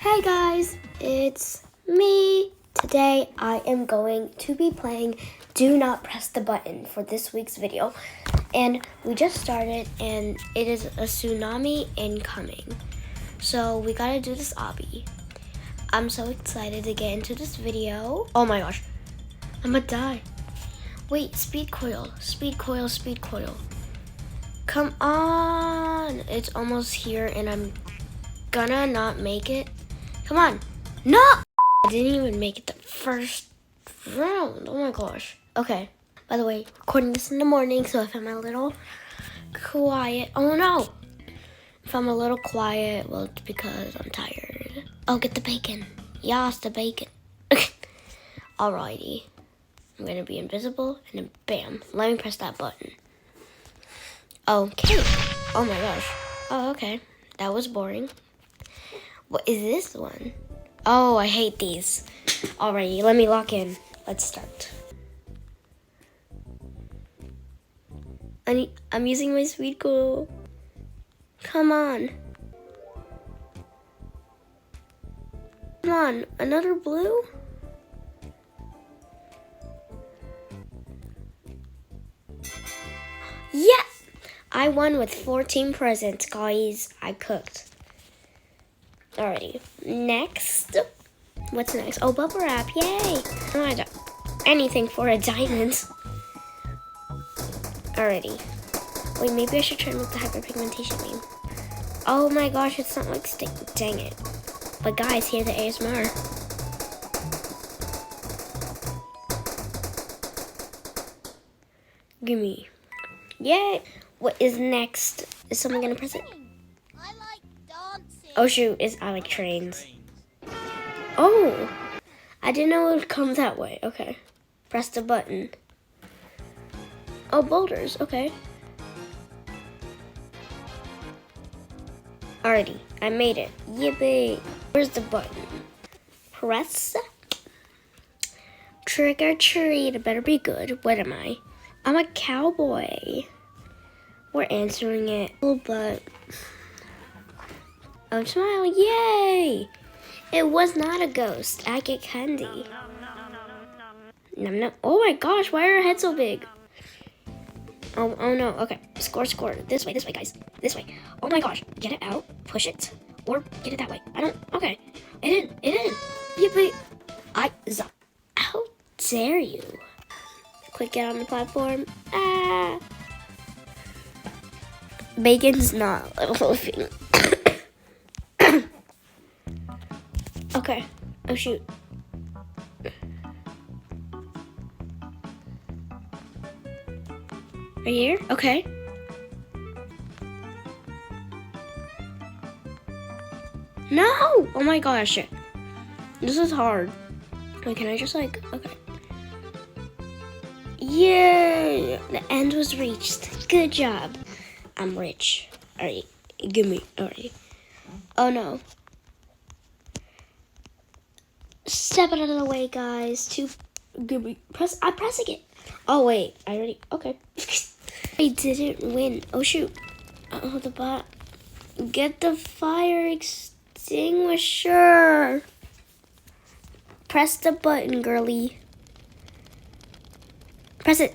Hey guys, it's me. Today I am going to be playing Do Not Press the Button for this week's video. And we just started and it is a tsunami incoming. So we gotta do this obby. I'm so excited to get into this video. Oh my gosh, I'm gonna die. Wait, speed coil, speed coil, speed coil. Come on, it's almost here and I'm gonna not make it. Come on. No! I didn't even make it the first round. Oh my gosh. Okay. By the way, recording this in the morning, so if I'm a little quiet. Oh no! If I'm a little quiet, well, it's because I'm tired. Oh, get the bacon. Yas, the bacon. Alrighty. I'm gonna be invisible, and then bam. Let me press that button. Okay. Oh my gosh. Oh, okay. That was boring. What is this one? Oh, I hate these. Alrighty, let me lock in. Let's start. I'm using my sweet cool. Come on. Come on, another blue? Yeah! I won with 14 presents, guys. I cooked. Alrighty, next. What's next? Oh, bubble wrap, yay! Anything for a diamond. Alrighty. Wait, maybe I should try and make the hyperpigmentation name. Oh my gosh, it's not like stick. Dang it. But guys, hear the ASMR. Gimme. Yay! What is next? Is someone gonna press it? I like dancing. Oh shoot, I like trains. Oh! I didn't know it would come that way. Okay. Press the button. Oh, boulders. Okay. Alrighty. I made it. Yippee. Where's the button? Press. Trick or treat. It better be good. What am I? I'm a cowboy. We're answering it. Oh, but I'm smiling. Yay! It was not a ghost. I get candy. Nom, nom. Oh my gosh, why are our heads so big? Oh no, okay. Score. This way, guys. This way. Oh my gosh, get it out, push it, or get it that way. Okay. It in. Yippee. How dare you? Quick, get on the platform. Ah. Bacon's not living. Okay. Oh shoot. Are you here? Okay. No! Oh my gosh. This is hard. Wait, can I just okay. Yay! The end was reached. Good job. I'm rich. Alright. Give me. Alright. Oh no. Step it out of the way, guys. Give me. I'm pressing it. Oh wait. I already. Okay. I didn't win. Oh shoot. Oh, the bot. Get the fire extinguisher. Press the button, girly. Press it.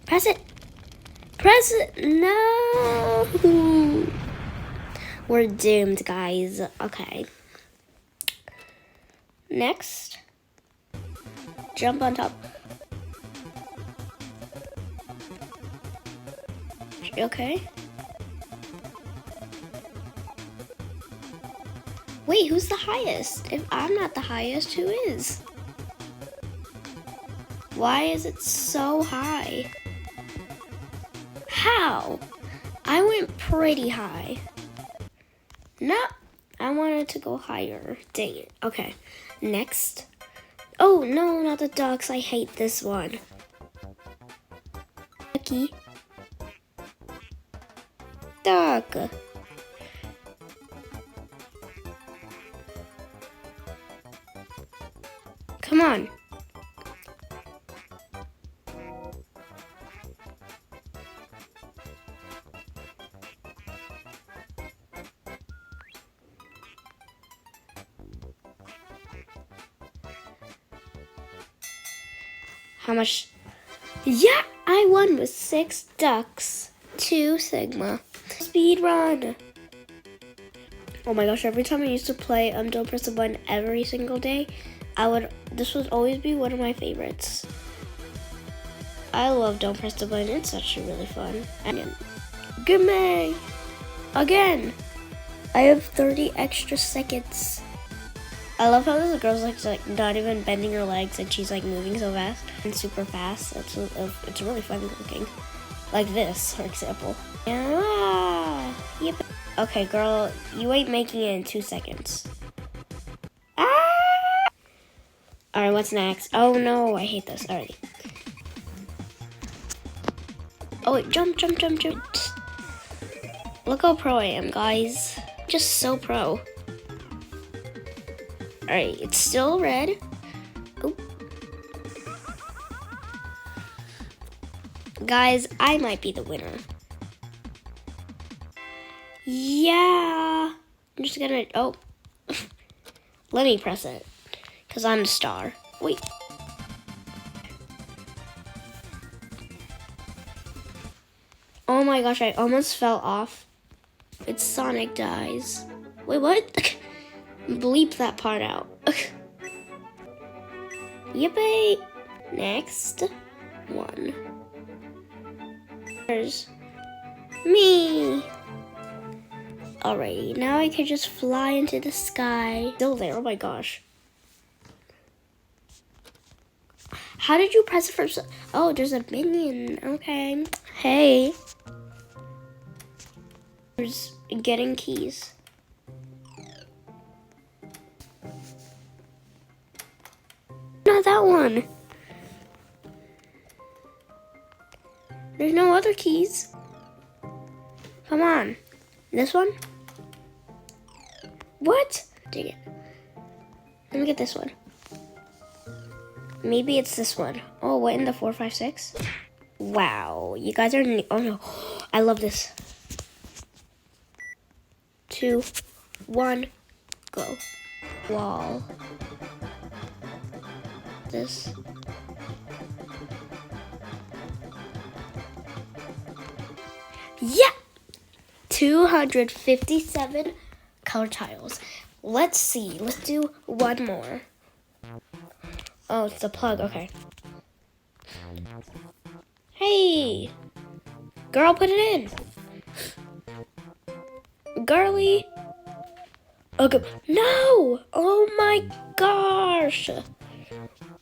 Press it. Press it. No. We're doomed, guys. Okay. Next. Jump on top. Okay. Wait, who's the highest? If I'm not the highest, who is? Why is it so high? How? I went pretty high. No, I wanted to go higher. Dang it. Okay, next. Oh, no, not the ducks. I hate this one. Ducky. Duck. Come on. How much? Yeah, I won with 6 ducks, 2 Sigma. Speed run. Oh my gosh, every time I used to play Don't Press the Button every single day, this would always be one of my favorites. I love Don't Press the Button. It's actually really fun. And gimme! Again! I have 30 extra seconds. I love how this girl's like not even bending her legs and she's like moving so fast and super fast. It's really fun looking. Like this, for example. Yeah. Yep. Okay, girl, you ain't making it in 2 seconds. Ah! Alright, what's next? Oh no, I hate this. Alright. Oh wait, jump. Look how pro I am, guys. Just so pro. Alright, it's still red. Oop. Guys, I might be the winner. Yeah. I'm just gonna, oh. Let me press it. Because I'm the star. Wait. Oh my gosh, I almost fell off. It's Sonic dies. Wait, what? Bleep that part out. Yippee! Next one. There's me. Alrighty, now I can just fly into the sky. Still there, oh my gosh. How did you press it first? Oh, there's a minion. Okay. Hey. There's getting keys. Not that one. There's no other keys. Come on. This one? What? Dang it. Let me get this one. Maybe it's this one. Oh, what in the 4, 5, 6? Wow. You guys are... Oh, no. I love this. 2, 1, go. Wall. This. Yeah! 257 color tiles. Let's see. Let's do one more. Oh, it's the plug. Okay. Hey! Girl, put it in. Girly. Okay. No! Oh my gosh!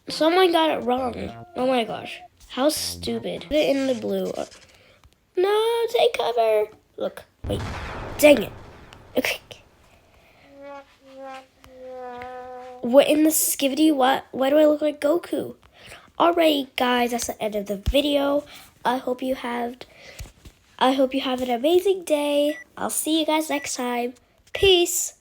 Someone got it wrong. Oh my gosh. How stupid. Put it in the blue. No, take cover. Look. Wait. Dang it. Okay. What in the skivity? What? Why do I look like Goku? Alright, guys, that's the end of the video. I hope you have an amazing day. I'll see you guys next time. Peace.